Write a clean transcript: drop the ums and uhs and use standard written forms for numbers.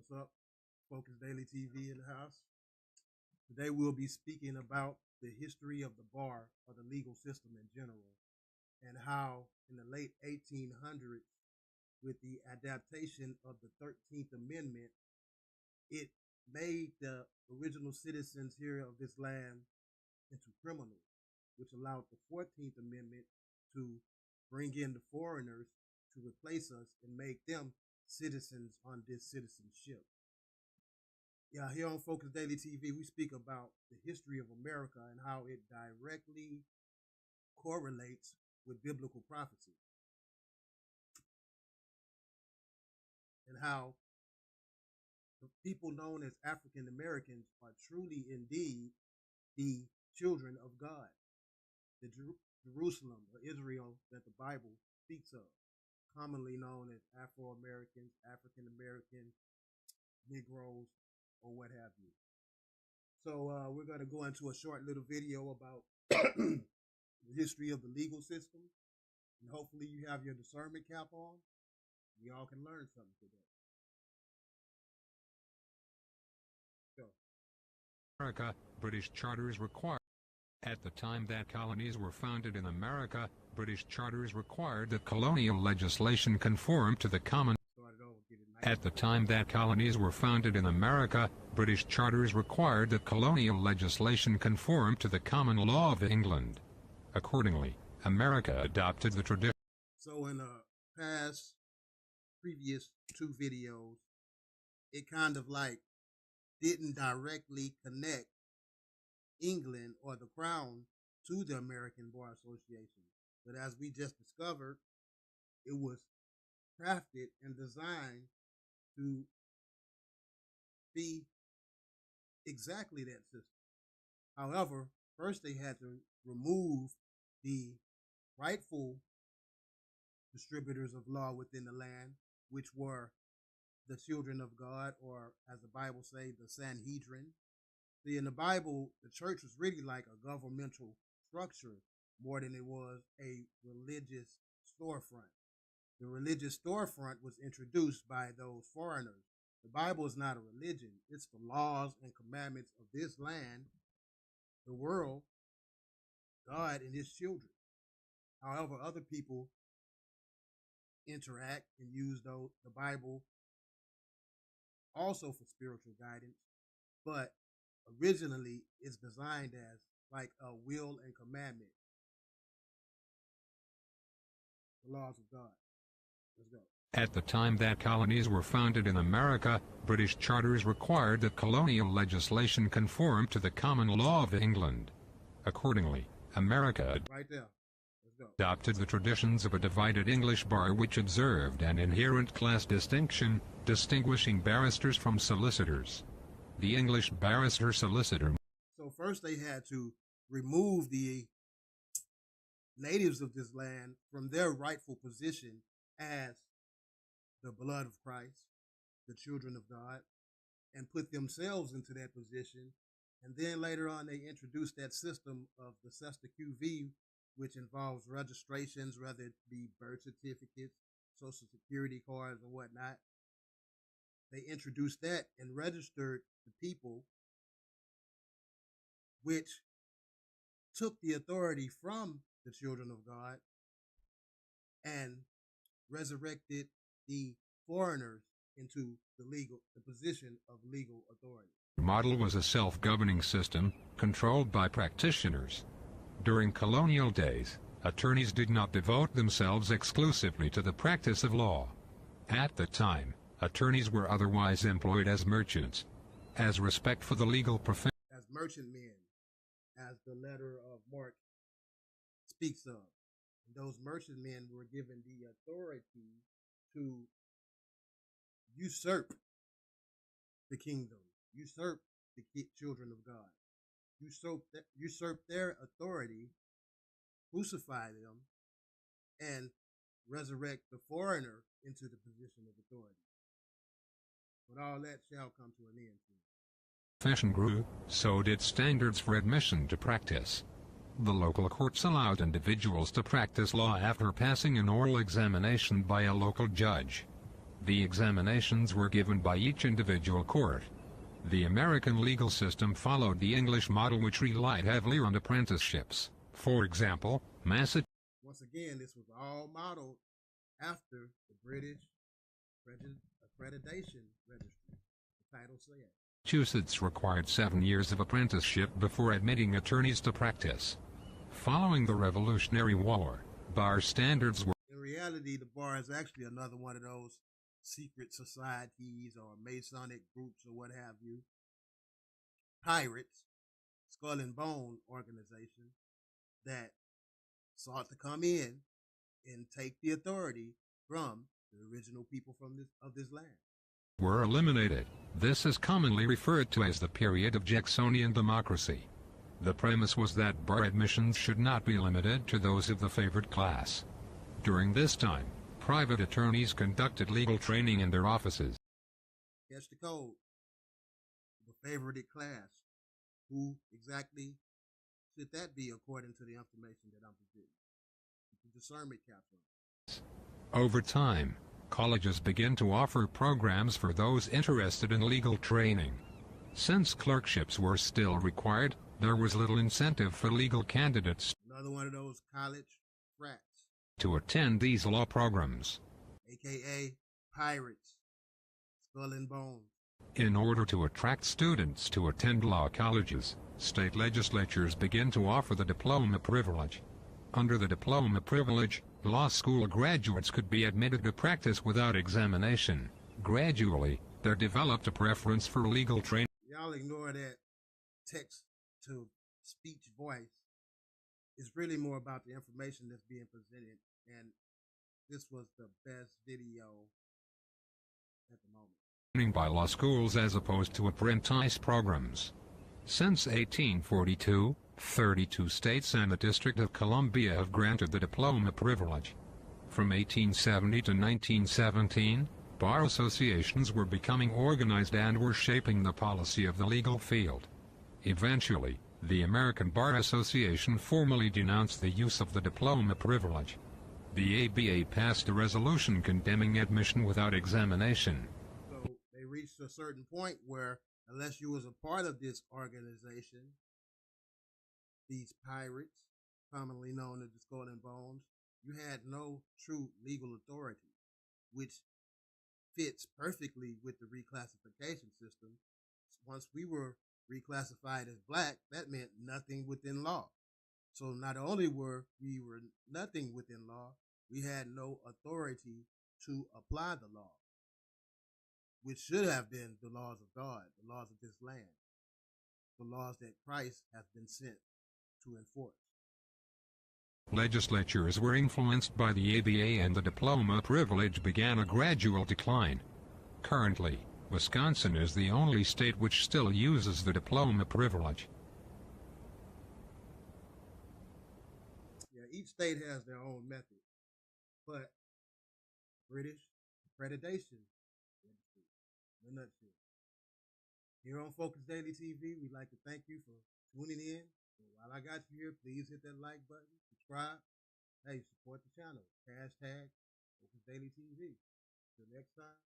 What's up? Focus Daily TV in the house. Today we'll be speaking about the history of the bar or the legal system in general, and how in the late 1800s, with the adaptation of the 13th Amendment, it made the original citizens here of this land into criminals, which allowed the 14th Amendment to bring in the foreigners to replace us and make them citizens on this citizenship. Yeah, here on Focus Daily TV, we speak about the history of America and how it directly correlates with biblical prophecy, and how the people known as African Americans are truly indeed the children of God, the Jerusalem or Israel that the Bible speaks of, commonly known as Afro-Americans, African American, Negroes, or what have you. So we're going to go into a short little video about the history of the legal system, and hopefully you have your discernment cap on. We all can learn something today. So, America, British charters required. At the time that colonies were founded in America, British charters required that colonial legislation conform to the common. At the time that colonies were founded in America, British charters required that colonial legislation conform to the common law of England. Accordingly, America adopted the tradition. So in the previous two videos, it kind of like didn't directly connect England or the Crown to the American Bar Association. But as we just discovered, it was crafted and designed to be exactly that system. However, first they had to remove the rightful distributors of law within the land, which were the children of God, or as the Bible says, the Sanhedrin. See, in the Bible, the church was really like a governmental structure more than it was a religious storefront. The religious storefront was introduced by those foreigners. The Bible is not a religion. It's the laws and commandments of this land, the world, God, and his children. However, other people interact and use the Bible also for spiritual guidance, but originally it's designed as like a will and commandment. The laws of God. Let's go. At the time that colonies were founded in America, British charters required that colonial legislation conform to the common law of England. Accordingly, America adopted the traditions of a divided English bar which observed an inherent class distinction, distinguishing barristers from solicitors. The English barrister-solicitor. So first they had to remove the natives of this land from their rightful position as the blood of Christ, the children of God, and put themselves into that position. And then later on, they introduced that system of the Cesta QV, which involves registrations, whether it be birth certificates, social security cards, or whatnot. They introduced that and registered the people, which took the authority from the children of God and resurrected the foreigners into the position of legal authority. The model was a self-governing system, controlled by practitioners. During colonial days, attorneys did not devote themselves exclusively to the practice of law. At the time, attorneys were otherwise employed as merchants. As respect for the legal profession. As merchantmen, as the letter of Mark speaks of. And those merchantmen were given the authority to usurp the kingdom, usurp the children of God, usurp their authority, crucify them, and resurrect the foreigner into the position of authority. But all that shall come to an end. Profession grew, so did standards for admission to practice. The local courts allowed individuals to practice law after passing an oral examination by a local judge. The examinations were given by each individual court. The American legal system followed the English model, which relied heavily on apprenticeships. For example, Massachusetts. Once again, this was all modeled after the British Accreditation Registry. The title said. Massachusetts required 7 years of apprenticeship before admitting attorneys to practice. Following the Revolutionary War, bar standards were... In reality, the bar is actually another one of those secret societies or Masonic groups or what have you. Pirates, Skull and Bone organization that sought to come in and take the authority from the original people of this land. Were eliminated. This is commonly referred to as the period of Jacksonian democracy. The premise was that bar admissions should not be limited to those of the favored class. During this time, private attorneys conducted legal training in their offices. Catch the code. The favored class. Who exactly should that be according to the information that I'm presenting? The discernment caps on. Over time, colleges began to offer programs for those interested in legal training. Since clerkships were still required, there was little incentive for legal candidates. Another one of those college frats. To attend these law programs. AKA pirates, Skull and Bones. In order to attract students to attend law colleges, state legislatures began to offer the diploma privilege. Under the diploma privilege, law school graduates could be admitted to practice without examination. Gradually, there developed a preference for legal training. Y'all ignore that text-to-speech voice. It's really more about the information that's being presented, and this was the best video at the moment. By law schools as opposed to apprentice programs. Since 1842, 32 states and the District of Columbia have granted the diploma privilege. From 1870 to 1917, bar associations were becoming organized and were shaping the policy of the legal field. Eventually, the American Bar Association formally denounced the use of the diploma privilege. The ABA passed a resolution condemning admission without examination. So they reached a certain point where, unless you was a part of this organization, these pirates, commonly known as the Skull and Bones, you had no true legal authority, which fits perfectly with the reclassification system. Once we were reclassified as black, that meant nothing within law. So not only were we nothing within law, we had no authority to apply the law, which should have been the laws of God, the laws of this land, the laws that Christ has been sent to enforce. Legislatures were influenced by the ABA and the diploma privilege began a gradual decline. Currently, Wisconsin is the only state which still uses the diploma privilege. Yeah, each state has their own method, but British Accreditation Registry, in a nutshell. Here on Focus Daily TV, we'd like to thank you for tuning in. So while I got you here, please hit that like button, subscribe. Hey, support the channel. Hashtag Focus Daily TV. Till next time.